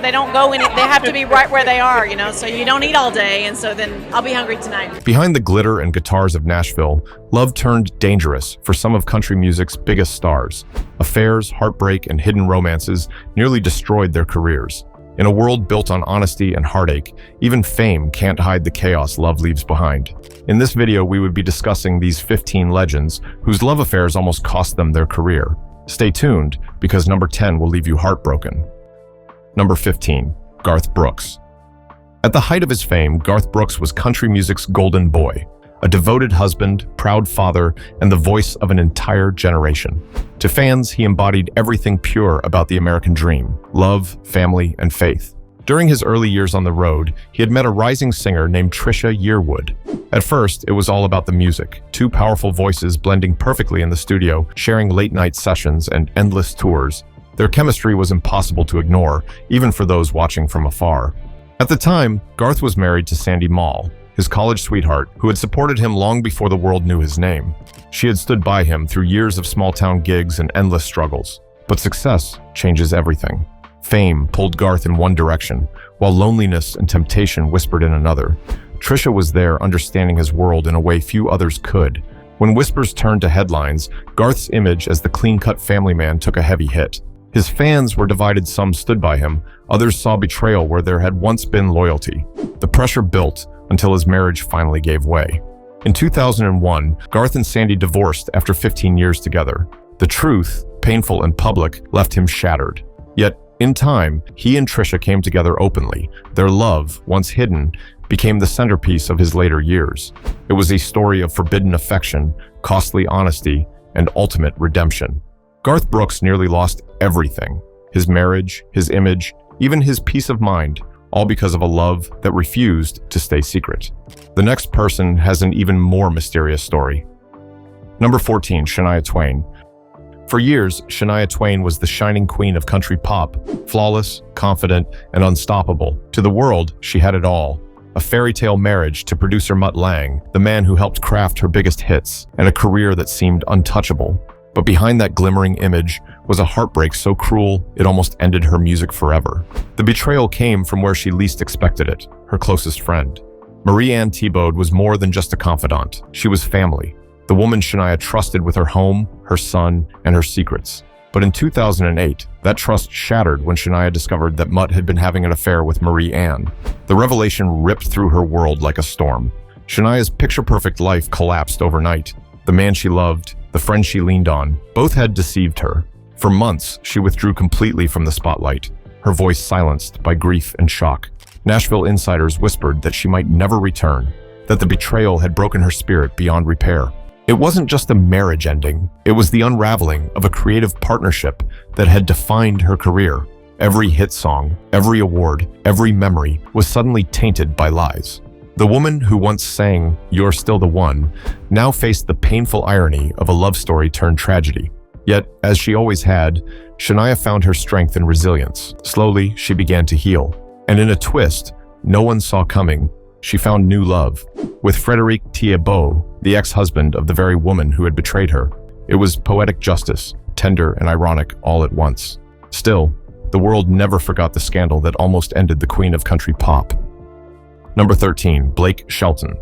They don't go in it. They have to be right where they are, so you don't eat all day. And so then I'll be hungry tonight. Behind the glitter and guitars of Nashville, love turned dangerous for some of country music's biggest stars. Affairs, heartbreak, and hidden romances nearly destroyed their careers. In a world built on honesty and heartache, even fame can't hide the chaos love leaves behind. In this video, we would be discussing these 15 legends whose love affairs almost cost them their career. Stay tuned, because number 10 will leave you heartbroken. Number 15, Garth Brooks. At the height of his fame, Garth Brooks was country music's golden boy, a devoted husband, proud father, and the voice of an entire generation. To fans, he embodied everything pure about the American dream: love, family, and faith. During his early years on the road, he had met a rising singer named Trisha Yearwood. At first, it was all about the music, two powerful voices blending perfectly in the studio, sharing late-night sessions and endless tours. Their chemistry was impossible to ignore, even for those watching from afar. At the time, Garth was married to Sandy Mall, his college sweetheart, who had supported him long before the world knew his name. She had stood by him through years of small-town gigs and endless struggles. But success changes everything. Fame pulled Garth in one direction, while loneliness and temptation whispered in another. Trisha was there, understanding his world in a way few others could. When whispers turned to headlines, Garth's image as the clean-cut family man took a heavy hit. His fans were divided. Some stood by him, others saw betrayal where there had once been loyalty. The pressure built until his marriage finally gave way. In 2001, Garth and Sandy divorced after 15 years together. The truth, painful and public, left him shattered. Yet, in time, he and Trisha came together openly. Their love, once hidden, became the centerpiece of his later years. It was a story of forbidden affection, costly honesty, and ultimate redemption. Garth Brooks nearly lost everything: his marriage, his image, even his peace of mind, all because of a love that refused to stay secret. The next person has an even more mysterious story. Number 14, Shania Twain. For years, Shania Twain was the shining queen of country pop, flawless, confident, and unstoppable. To the world, she had it all: a fairy tale marriage to producer Mutt Lange, the man who helped craft her biggest hits, and a career that seemed untouchable. But behind that glimmering image was a heartbreak so cruel it almost ended her music forever. The betrayal came from where she least expected it: her closest friend. Marie-Anne Thiebaud was more than just a confidant. She was family, the woman Shania trusted with her home, her son, and her secrets. But in 2008, that trust shattered when Shania discovered that Mutt had been having an affair with Marie-Anne. The revelation ripped through her world like a storm. Shania's picture-perfect life collapsed overnight. The man she loved, the friend she leaned on, both had deceived her. For months, she withdrew completely from the spotlight, her voice silenced by grief and shock. Nashville insiders whispered that she might never return, that the betrayal had broken her spirit beyond repair. It wasn't just a marriage ending, it was the unraveling of a creative partnership that had defined her career. Every hit song, every award, every memory was suddenly tainted by lies. The woman who once sang "You're Still the One" now faced the painful irony of a love story turned tragedy. Yet, as she always had, Shania found her strength and resilience. Slowly, she began to heal. And in a twist no one saw coming, she found new love with Frédéric Thiebaud, the ex-husband of the very woman who had betrayed her. It was poetic justice, tender and ironic all at once. Still, the world never forgot the scandal that almost ended the queen of country pop. Number 13, Blake Shelton.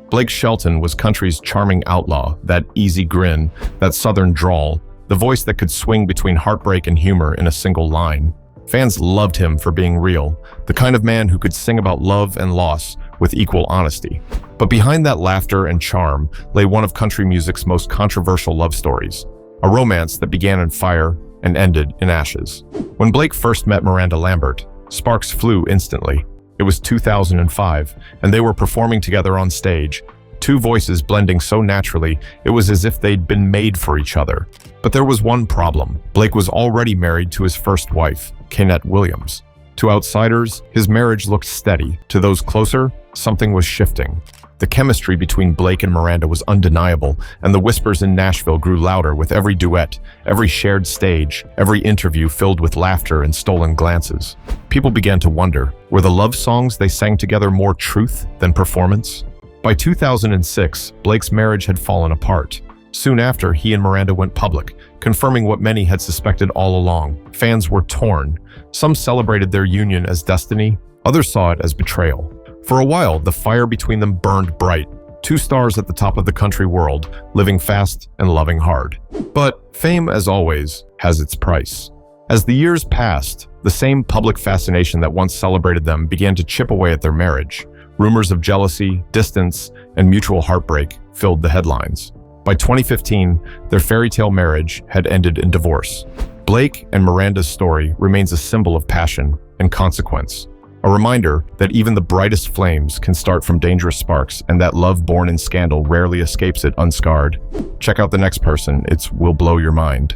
Blake Shelton was country's charming outlaw, that easy grin, that southern drawl, the voice that could swing between heartbreak and humor in a single line. Fans loved him for being real, the kind of man who could sing about love and loss with equal honesty. But behind that laughter and charm lay one of country music's most controversial love stories, a romance that began in fire and ended in ashes. When Blake first met Miranda Lambert, sparks flew instantly. It was 2005, and they were performing together on stage, two voices blending so naturally it was as if they'd been made for each other. But there was one problem. Blake was already married to his first wife, Kynette Williams. To outsiders, his marriage looked steady. To those closer, something was shifting. The chemistry between Blake and Miranda was undeniable, and the whispers in Nashville grew louder with every duet, every shared stage, every interview filled with laughter and stolen glances. People began to wonder, were the love songs they sang together more truth than performance? By 2006, Blake's marriage had fallen apart. Soon after, he and Miranda went public, confirming what many had suspected all along. Fans were torn. Some celebrated their union as destiny, others saw it as betrayal. For a while, the fire between them burned bright, two stars at the top of the country world, living fast and loving hard. But fame, as always, has its price. As the years passed, the same public fascination that once celebrated them began to chip away at their marriage. Rumors of jealousy, distance, and mutual heartbreak filled the headlines. By 2015, their fairy tale marriage had ended in divorce. Blake and Miranda's story remains a symbol of passion and consequence. A reminder that even the brightest flames can start from dangerous sparks, and that love born in scandal rarely escapes it unscarred. Check out the next person, it will blow your mind.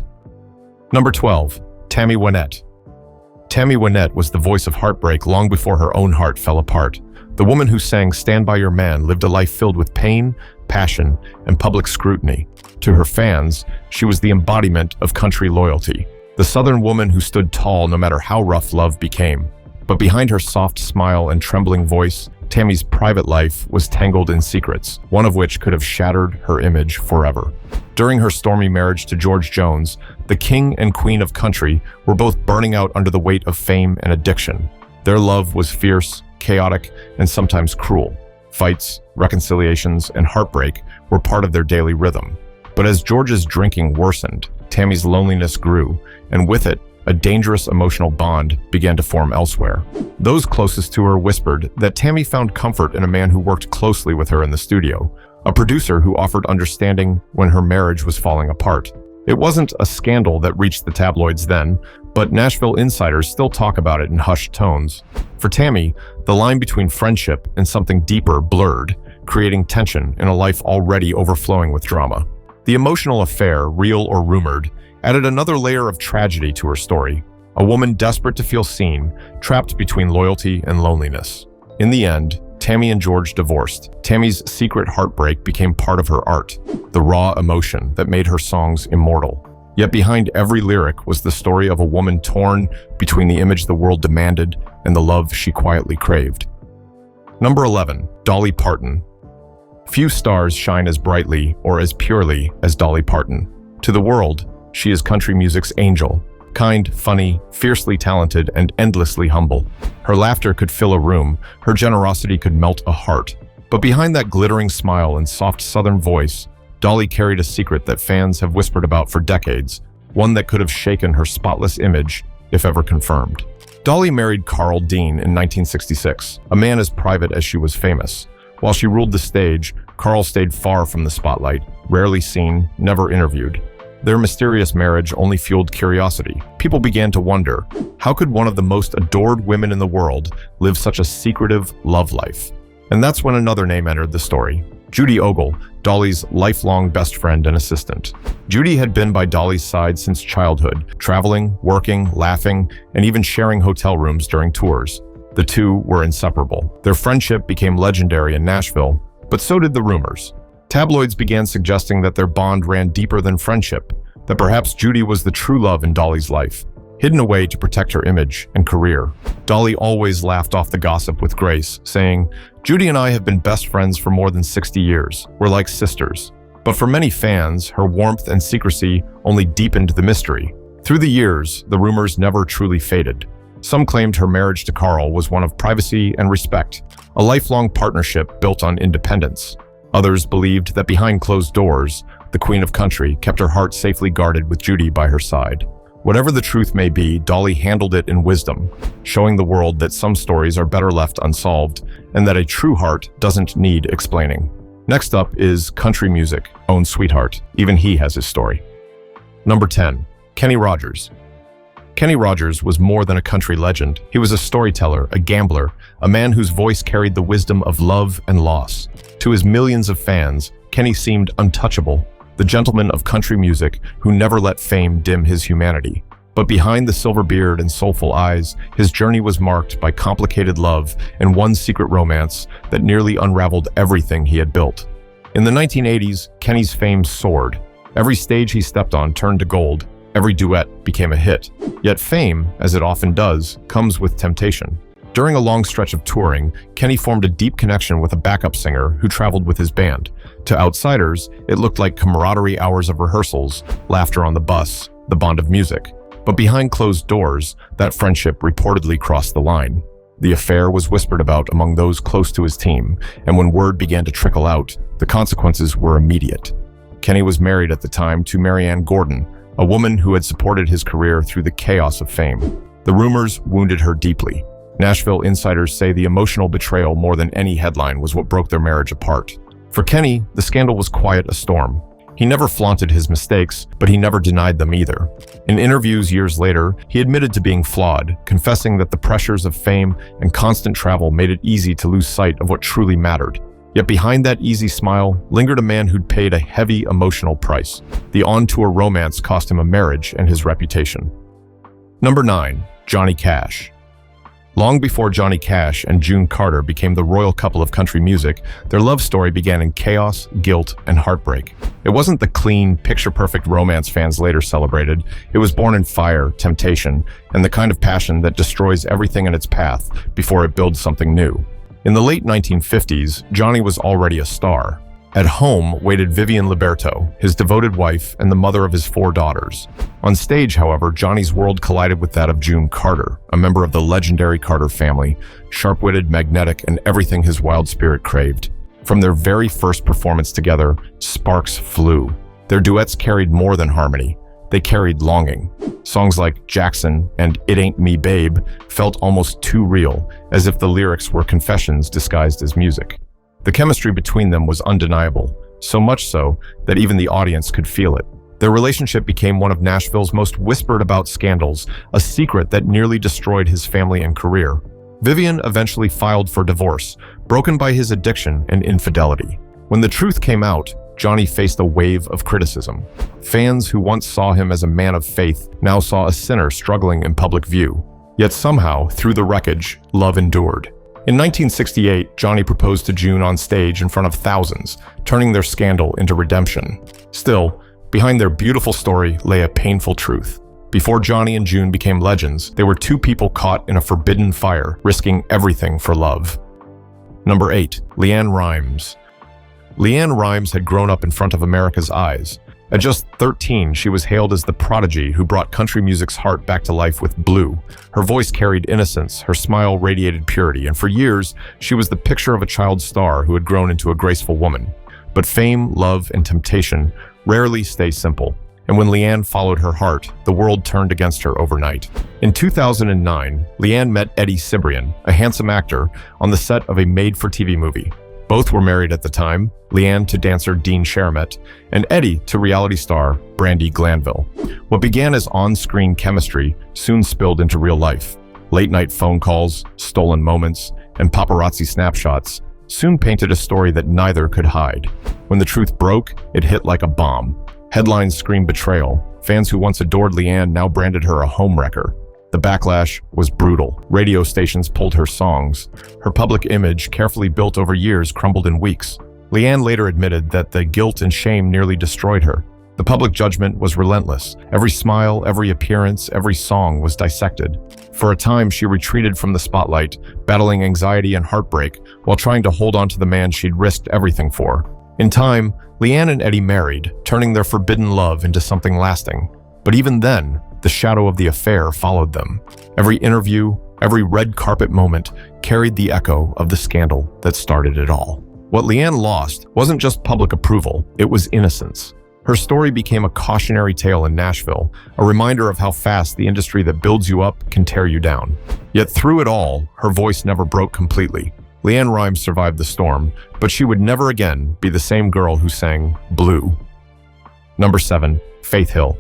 Number 12, Tammy Wynette. Tammy Wynette was the voice of heartbreak long before her own heart fell apart. The woman who sang "Stand By Your Man" lived a life filled with pain, passion, and public scrutiny. To her fans, she was the embodiment of country loyalty, the Southern woman who stood tall no matter how rough love became. But behind her soft smile and trembling voice, Tammy's private life was tangled in secrets, one of which could have shattered her image forever. During her stormy marriage to George Jones, the king and queen of country were both burning out under the weight of fame and addiction. Their love was fierce, chaotic, and sometimes cruel. Fights, reconciliations, and heartbreak were part of their daily rhythm. But as George's drinking worsened, Tammy's loneliness grew, and with it, a dangerous emotional bond began to form elsewhere. Those closest to her whispered that Tammy found comfort in a man who worked closely with her in the studio, a producer who offered understanding when her marriage was falling apart. It wasn't a scandal that reached the tabloids then, but Nashville insiders still talk about it in hushed tones. For Tammy, the line between friendship and something deeper blurred, creating tension in a life already overflowing with drama. The emotional affair, real or rumored, added another layer of tragedy to her story. A woman desperate to feel seen, trapped between loyalty and loneliness. In the end, Tammy and George divorced. Tammy's secret heartbreak became part of her art, the raw emotion that made her songs immortal. Yet behind every lyric was the story of a woman torn between the image the world demanded and the love she quietly craved. Number 11, Dolly Parton. Few stars shine as brightly or as purely as Dolly Parton. To the world, she is country music's angel. Kind, funny, fiercely talented, and endlessly humble. Her laughter could fill a room, her generosity could melt a heart. But behind that glittering smile and soft southern voice, Dolly carried a secret that fans have whispered about for decades, one that could have shaken her spotless image, if ever confirmed. Dolly married Carl Dean in 1966, a man as private as she was famous. While she ruled the stage, Carl stayed far from the spotlight, rarely seen, never interviewed. Their mysterious marriage only fueled curiosity. People began to wonder, how could one of the most adored women in the world live such a secretive love life? And that's when another name entered the story. Judy Ogle, Dolly's lifelong best friend and assistant. Judy had been by Dolly's side since childhood, traveling, working, laughing, and even sharing hotel rooms during tours. The two were inseparable. Their friendship became legendary in Nashville, but so did the rumors. Tabloids began suggesting that their bond ran deeper than friendship, that perhaps Judy was the true love in Dolly's life, hidden away to protect her image and career. Dolly always laughed off the gossip with grace, saying, "Judy and I have been best friends for more than 60 years. We're like sisters." But for many fans, her warmth and secrecy only deepened the mystery. Through the years, the rumors never truly faded. Some claimed her marriage to Carl was one of privacy and respect, a lifelong partnership built on independence. Others believed that behind closed doors, the Queen of Country kept her heart safely guarded with Judy by her side. Whatever the truth may be, Dolly handled it in wisdom, showing the world that some stories are better left unsolved and that a true heart doesn't need explaining. Next up is country music, own sweetheart. Even he has his story. Number 10, Kenny Rogers. Kenny Rogers was more than a country legend. He was a storyteller, a gambler, a man whose voice carried the wisdom of love and loss. To his millions of fans, Kenny seemed untouchable, the gentleman of country music who never let fame dim his humanity. But behind the silver beard and soulful eyes, his journey was marked by complicated love and one secret romance that nearly unraveled everything he had built. In the 1980s, Kenny's fame soared. Every stage he stepped on turned to gold. Every duet became a hit. Yet fame, as it often does, comes with temptation. During a long stretch of touring, Kenny formed a deep connection with a backup singer who traveled with his band. To outsiders, it looked like camaraderie, hours of rehearsals, laughter on the bus, the bond of music. But behind closed doors, that friendship reportedly crossed the line. The affair was whispered about among those close to his team, and when word began to trickle out, the consequences were immediate. Kenny was married at the time to Marianne Gordon, a woman who had supported his career through the chaos of fame. The rumors wounded her deeply. Nashville insiders say the emotional betrayal more than any headline was what broke their marriage apart. For Kenny, the scandal was quite a storm. He never flaunted his mistakes, but he never denied them either. In interviews years later, he admitted to being flawed, confessing that the pressures of fame and constant travel made it easy to lose sight of what truly mattered. Yet behind that easy smile lingered a man who'd paid a heavy emotional price. The on-tour romance cost him a marriage and his reputation. Number 9. Johnny Cash. Long before Johnny Cash and June Carter became the royal couple of country music, their love story began in chaos, guilt, and heartbreak. It wasn't the clean, picture-perfect romance fans later celebrated. It was born in fire, temptation, and the kind of passion that destroys everything in its path before it builds something new. In the late 1950s, Johnny was already a star. At home waited Vivian Liberto, his devoted wife and the mother of his 4 daughters. On stage, however, Johnny's world collided with that of June Carter, a member of the legendary Carter family, sharp-witted, magnetic, and everything his wild spirit craved. From their very first performance together, sparks flew. Their duets carried more than harmony. They carried longing. Songs like Jackson and It Ain't Me Babe felt almost too real, as if the lyrics were confessions disguised as music. The chemistry between them was undeniable, so much so that even the audience could feel it. Their relationship became one of Nashville's most whispered about scandals, a secret that nearly destroyed his family and career. Vivian eventually filed for divorce, broken by his addiction and infidelity. When the truth came out, Johnny faced a wave of criticism. Fans who once saw him as a man of faith now saw a sinner struggling in public view. Yet somehow, through the wreckage, love endured. In 1968, Johnny proposed to June on stage in front of thousands, turning their scandal into redemption. Still, behind their beautiful story lay a painful truth. Before Johnny and June became legends, they were 2 people caught in a forbidden fire, risking everything for love. Number 8. LeAnn Rimes. LeAnn Rimes had grown up in front of America's eyes. At just 13, she was hailed as the prodigy who brought country music's heart back to life with Blue. Her voice carried innocence, her smile radiated purity, and for years, she was the picture of a child star who had grown into a graceful woman. But fame, love, and temptation rarely stay simple, and when LeAnn followed her heart, the world turned against her overnight. In 2009, LeAnn met Eddie Cibrian, a handsome actor, on the set of a made-for-TV movie. Both were married at the time, LeAnn to dancer Dean Sharmat, and Eddie to reality star Brandi Glanville. What began as on-screen chemistry soon spilled into real life. Late-night phone calls, stolen moments, and paparazzi snapshots soon painted a story that neither could hide. When the truth broke, it hit like a bomb. Headlines screamed betrayal. Fans who once adored LeAnn now branded her a homewrecker. The backlash was brutal. Radio stations pulled her songs. Her public image, carefully built over years, crumbled in weeks. LeAnn later admitted that the guilt and shame nearly destroyed her. The public judgment was relentless. Every smile, every appearance, every song was dissected. For a time, she retreated from the spotlight, battling anxiety and heartbreak, while trying to hold on to the man she'd risked everything for. In time, LeAnn and Eddie married, turning their forbidden love into something lasting. But even then, the shadow of the affair followed them. Every interview, every red carpet moment carried the echo of the scandal that started it all. What LeAnn lost wasn't just public approval, it was innocence. Her story became a cautionary tale in Nashville, a reminder of how fast the industry that builds you up can tear you down. Yet through it all, her voice never broke completely. LeAnn Rimes survived the storm, but she would never again be the same girl who sang Blue. Number 7. Faith Hill.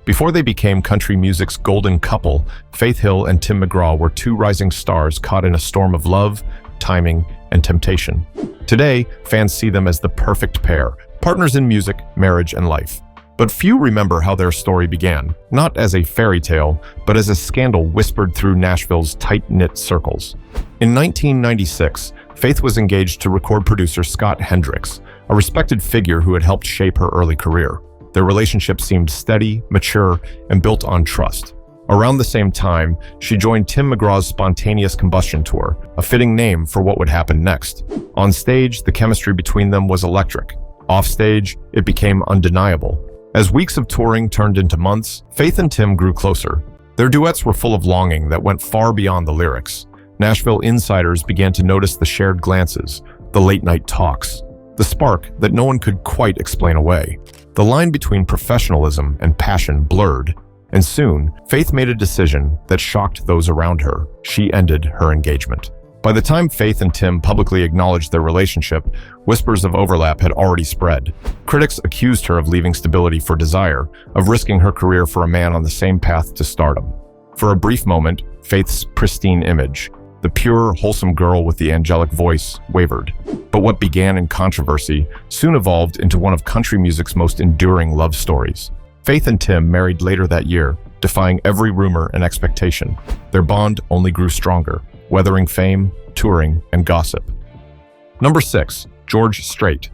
Before they became country music's golden couple, Faith Hill and Tim McGraw were 2 rising stars caught in a storm of love, timing, and temptation. Today, fans see them as the perfect pair, partners in music, marriage, and life. But few remember how their story began, not as a fairy tale, but as a scandal whispered through Nashville's tight-knit circles. In 1996, Faith was engaged to record producer Scott Hendricks, a respected figure who had helped shape her early career. Their relationship seemed steady, mature, and built on trust. Around the same time, she joined Tim McGraw's Spontaneous Combustion Tour, a fitting name for what would happen next. On stage, the chemistry between them was electric. Off stage, it became undeniable. As weeks of touring turned into months, Faith and Tim grew closer. Their duets were full of longing that went far beyond the lyrics. Nashville insiders began to notice the shared glances, the late-night talks, the spark that no one could quite explain away. The line between professionalism and passion blurred, and soon, Faith made a decision that shocked those around her. She ended her engagement. By the time Faith and Tim publicly acknowledged their relationship, whispers of overlap had already spread. Critics accused her of leaving stability for desire, of risking her career for a man on the same path to stardom. For a brief moment, Faith's pristine image, the pure, wholesome girl with the angelic voice, wavered. But what began in controversy soon evolved into one of country music's most enduring love stories. Faith and Tim married later that year, defying every rumor and expectation. Their bond only grew stronger, weathering fame, touring, and gossip. Number 6. George Strait.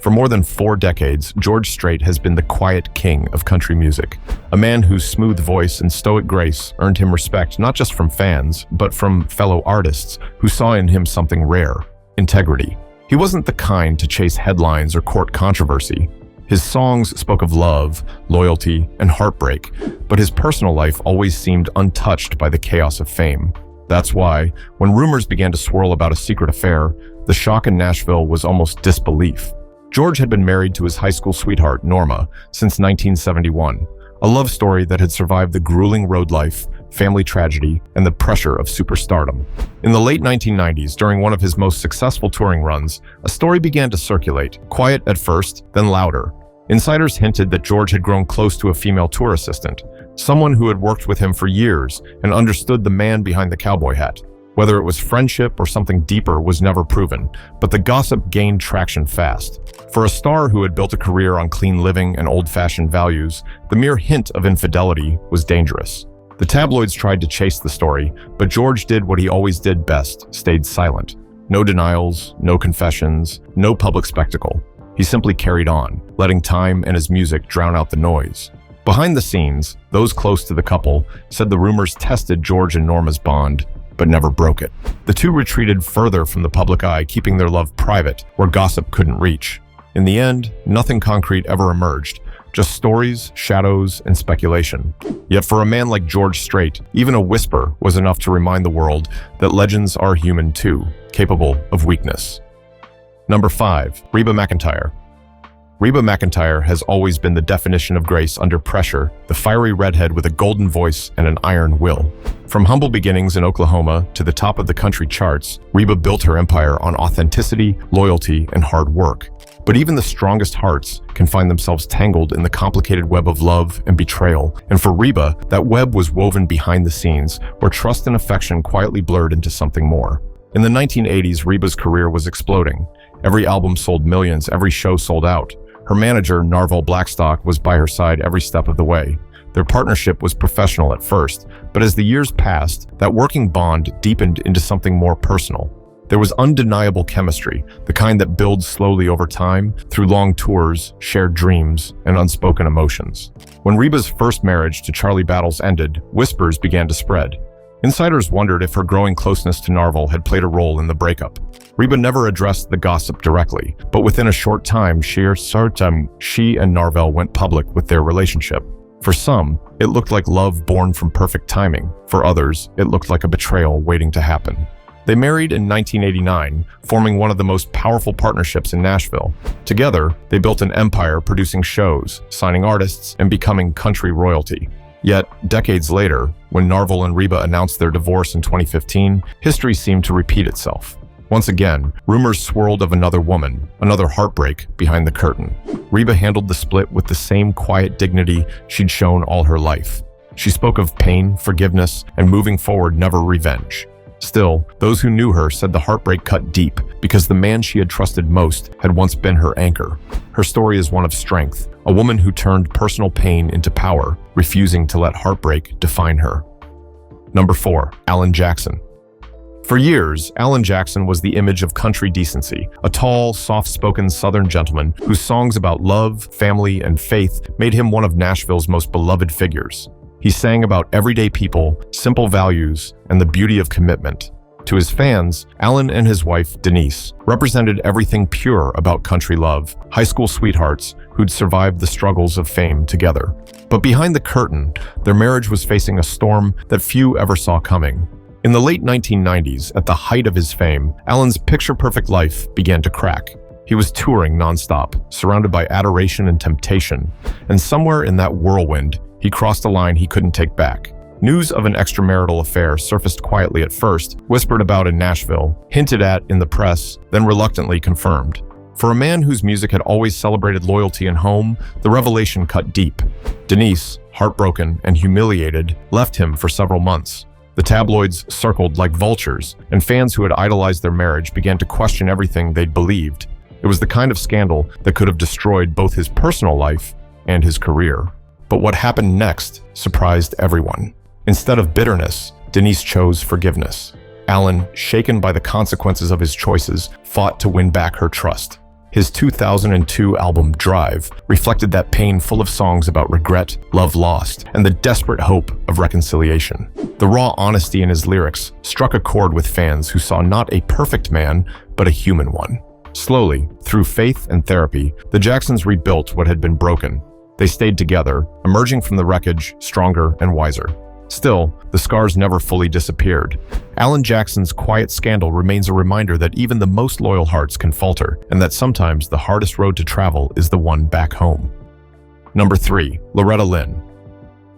For more than 4 decades, George Strait has been the quiet king of country music, a man whose smooth voice and stoic grace earned him respect not just from fans, but from fellow artists who saw in him something rare: integrity. He wasn't the kind to chase headlines or court controversy. His songs spoke of love, loyalty, and heartbreak, but his personal life always seemed untouched by the chaos of fame. That's why, when rumors began to swirl about a secret affair, the shock in Nashville was almost disbelief. George had been married to his high school sweetheart, Norma, since 1971, a love story that had survived the grueling road life, family tragedy, and the pressure of superstardom. In the late 1990s, during one of his most successful touring runs, a story began to circulate, quiet at first, then louder. Insiders hinted that George had grown close to a female tour assistant, someone who had worked with him for years and understood the man behind the cowboy hat. Whether it was friendship or something deeper was never proven, but the gossip gained traction fast. For a star who had built a career on clean living and old-fashioned values, the mere hint of infidelity was dangerous. The tabloids tried to chase the story, but George did what he always did best: stayed silent. No denials, no confessions, no public spectacle. He simply carried on, letting time and his music drown out the noise. Behind the scenes, those close to the couple said the rumors tested George and Norma's bond, but never broke it. The two retreated further from the public eye, keeping their love private, where gossip couldn't reach. In the end, nothing concrete ever emerged, just stories, shadows, and speculation. Yet for a man like George Strait, even a whisper was enough to remind the world that legends are human too, capable of weakness. Number 5. Reba McEntire. Reba McEntire has always been the definition of grace under pressure, the fiery redhead with a golden voice and an iron will. From humble beginnings in Oklahoma to the top of the country charts, Reba built her empire on authenticity, loyalty, and hard work. But even the strongest hearts can find themselves tangled in the complicated web of love and betrayal. And for Reba, that web was woven behind the scenes, where trust and affection quietly blurred into something more. In the 1980s, Reba's career was exploding. Every album sold millions, every show sold out. Her manager, Narvel Blackstock, was by her side every step of the way. Their partnership was professional at first, but as the years passed, that working bond deepened into something more personal. There was undeniable chemistry, the kind that builds slowly over time, through long tours, shared dreams, and unspoken emotions. When Reba's first marriage to Charlie Battles ended, whispers began to spread. Insiders wondered if her growing closeness to Narvel had played a role in the breakup. Reba never addressed the gossip directly, but within a short time, she and Narvel went public with their relationship. For some, it looked like love born from perfect timing. For others, it looked like a betrayal waiting to happen. They married in 1989, forming one of the most powerful partnerships in Nashville. Together, they built an empire producing shows, signing artists, and becoming country royalty. Yet, decades later, when Narvel and Reba announced their divorce in 2015, history seemed to repeat itself. Once again, rumors swirled of another woman, another heartbreak behind the curtain. Reba handled the split with the same quiet dignity she'd shown all her life. She spoke of pain, forgiveness, and moving forward, never revenge. Still, those who knew her said the heartbreak cut deep because the man she had trusted most had once been her anchor. Her story is one of strength, a woman who turned personal pain into power, refusing to let heartbreak define her. Number 4. Alan Jackson. For years, Alan Jackson was the image of country decency, a tall, soft-spoken Southern gentleman whose songs about love, family, and faith made him one of Nashville's most beloved figures. He sang about everyday people, simple values, and the beauty of commitment. To his fans, Alan and his wife, Denise, represented everything pure about country love, high school sweethearts who'd survived the struggles of fame together. But behind the curtain, their marriage was facing a storm that few ever saw coming. In the late 1990s, at the height of his fame, Alan's picture-perfect life began to crack. He was touring nonstop, surrounded by adoration and temptation, and somewhere in that whirlwind, he crossed a line he couldn't take back. News of an extramarital affair surfaced quietly at first, whispered about in Nashville, hinted at in the press, then reluctantly confirmed. For a man whose music had always celebrated loyalty and home, the revelation cut deep. Denise, heartbroken and humiliated, left him for several months. The tabloids circled like vultures, and fans who had idolized their marriage began to question everything they'd believed. It was the kind of scandal that could have destroyed both his personal life and his career. But what happened next surprised everyone. Instead of bitterness, Denise chose forgiveness. Alan, shaken by the consequences of his choices, fought to win back her trust. His 2002 album, Drive, reflected that pain, full of songs about regret, love lost, and the desperate hope of reconciliation. The raw honesty in his lyrics struck a chord with fans who saw not a perfect man, but a human one. Slowly, through faith and therapy, the Jacksons rebuilt what had been broken. They stayed together, emerging from the wreckage stronger and wiser. Still, the scars never fully disappeared. Alan Jackson's quiet scandal remains a reminder that even the most loyal hearts can falter, and that sometimes the hardest road to travel is the one back home. Number 3. Loretta Lynn.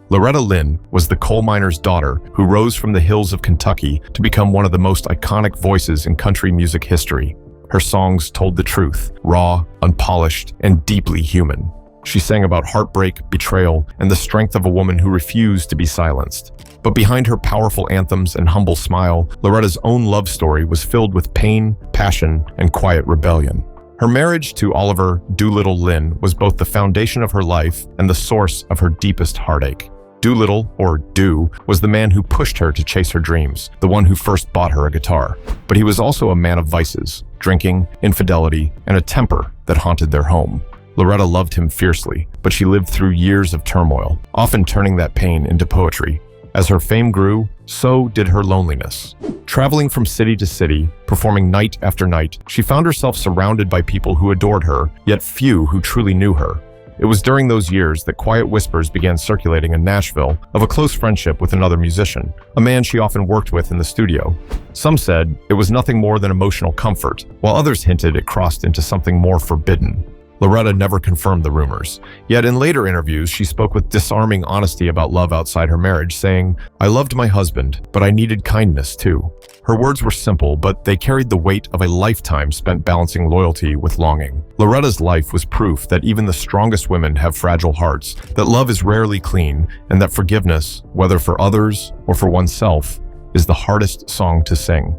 Loretta Lynn was the coal miner's daughter who rose from the hills of Kentucky to become one of the most iconic voices in country music history. Her songs told the truth, raw, unpolished, and deeply human. She sang about heartbreak, betrayal, and the strength of a woman who refused to be silenced. But behind her powerful anthems and humble smile, Loretta's own love story was filled with pain, passion, and quiet rebellion. Her marriage to Oliver Doolittle Lynn was both the foundation of her life and the source of her deepest heartache. Doolittle, or Do, was the man who pushed her to chase her dreams, the one who first bought her a guitar. But he was also a man of vices, drinking, infidelity, and a temper that haunted their home. Loretta loved him fiercely, but she lived through years of turmoil, often turning that pain into poetry. As her fame grew, so did her loneliness. Traveling from city to city, performing night after night, she found herself surrounded by people who adored her, yet few who truly knew her. It was during those years that quiet whispers began circulating in Nashville of a close friendship with another musician, a man she often worked with in the studio. Some said it was nothing more than emotional comfort, while others hinted it crossed into something more forbidden. Loretta never confirmed the rumors, yet in later interviews she spoke with disarming honesty about love outside her marriage, saying, "I loved my husband, but I needed kindness too." Her words were simple, but they carried the weight of a lifetime spent balancing loyalty with longing. Loretta's life was proof that even the strongest women have fragile hearts, that love is rarely clean, and that forgiveness, whether for others or for oneself, is the hardest song to sing.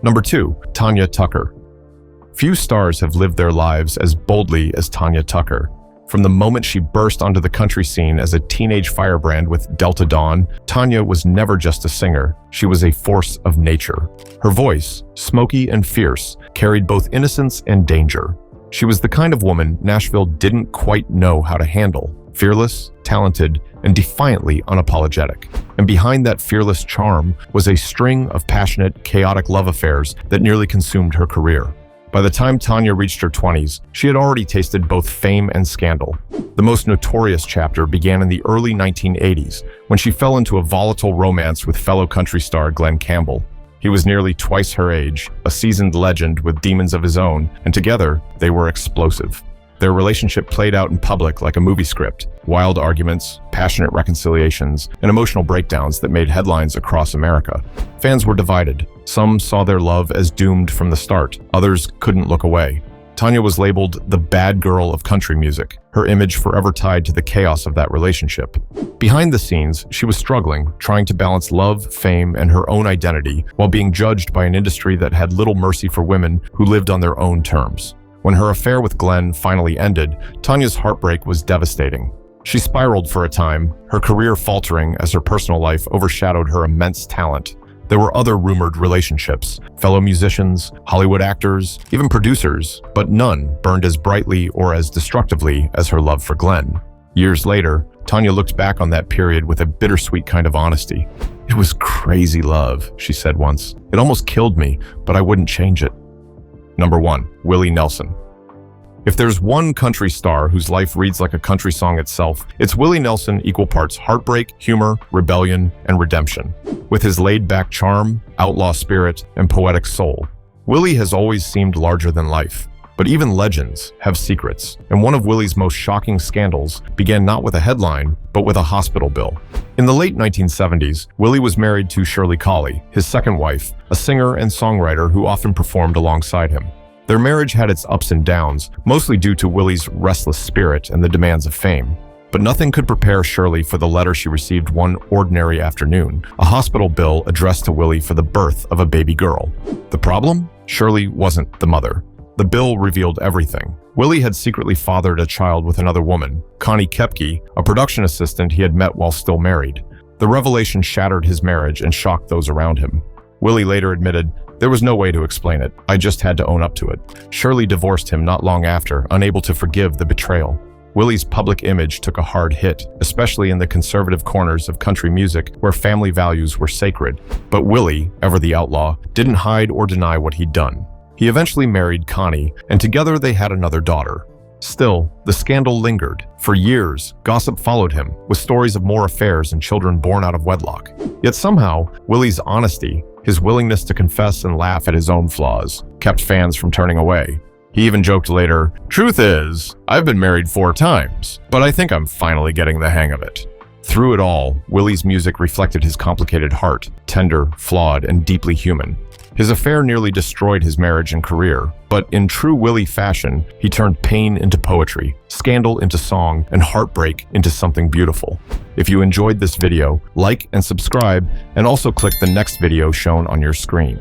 Number 2, Tanya Tucker. Few stars have lived their lives as boldly as Tanya Tucker. From the moment she burst onto the country scene as a teenage firebrand with Delta Dawn, Tanya was never just a singer, she was a force of nature. Her voice, smoky and fierce, carried both innocence and danger. She was the kind of woman Nashville didn't quite know how to handle, fearless, talented, and defiantly unapologetic. And behind that fearless charm was a string of passionate, chaotic love affairs that nearly consumed her career. By the time Tanya reached her 20s, she had already tasted both fame and scandal. The most notorious chapter began in the early 1980s, when she fell into a volatile romance with fellow country star Glenn Campbell. He was nearly twice her age, a seasoned legend with demons of his own, and together, they were explosive. Their relationship played out in public like a movie script, wild arguments, passionate reconciliations, and emotional breakdowns that made headlines across America. Fans were divided. Some saw their love as doomed from the start. Others couldn't look away. Tanya was labeled the bad girl of country music, her image forever tied to the chaos of that relationship. Behind the scenes, she was struggling, trying to balance love, fame, and her own identity, while being judged by an industry that had little mercy for women who lived on their own terms. When her affair with Glenn finally ended, Tanya's heartbreak was devastating. She spiraled for a time, her career faltering as her personal life overshadowed her immense talent. There were other rumored relationships, fellow musicians, Hollywood actors, even producers, but none burned as brightly or as destructively as her love for Glenn. Years later, Tanya looked back on that period with a bittersweet kind of honesty. "It was crazy love," she said once. "It almost killed me, but I wouldn't change it." Number 1. Willie Nelson. If there's one country star whose life reads like a country song itself, it's Willie Nelson, equal parts heartbreak, humor, rebellion, and redemption. With his laid-back charm, outlaw spirit, and poetic soul, Willie has always seemed larger than life. But even legends have secrets, and one of Willie's most shocking scandals began not with a headline, but with a hospital bill. In the late 1970s, Willie was married to Shirley Colley, his second wife, a singer and songwriter who often performed alongside him. Their marriage had its ups and downs, mostly due to Willie's restless spirit and the demands of fame. But nothing could prepare Shirley for the letter she received one ordinary afternoon, a hospital bill addressed to Willie for the birth of a baby girl. The problem? Shirley wasn't the mother. The bill revealed everything. Willie had secretly fathered a child with another woman, Connie Kepke, a production assistant he had met while still married. The revelation shattered his marriage and shocked those around him. Willie later admitted, "There was no way to explain it. I just had to own up to it." Shirley divorced him not long after, unable to forgive the betrayal. Willie's public image took a hard hit, especially in the conservative corners of country music where family values were sacred. But Willie, ever the outlaw, didn't hide or deny what he'd done. He eventually married Connie, and together they had another daughter. Still, the scandal lingered. For years, gossip followed him, with stories of more affairs and children born out of wedlock. Yet somehow, Willie's honesty, his willingness to confess and laugh at his own flaws, kept fans from turning away. He even joked later, "Truth is, I've been married 4 times, but I think I'm finally getting the hang of it." Through it all, Willie's music reflected his complicated heart, tender, flawed, and deeply human. His affair nearly destroyed his marriage and career, but in true Willie fashion, he turned pain into poetry, scandal into song, and heartbreak into something beautiful. If you enjoyed this video, like and subscribe, and also click the next video shown on your screen.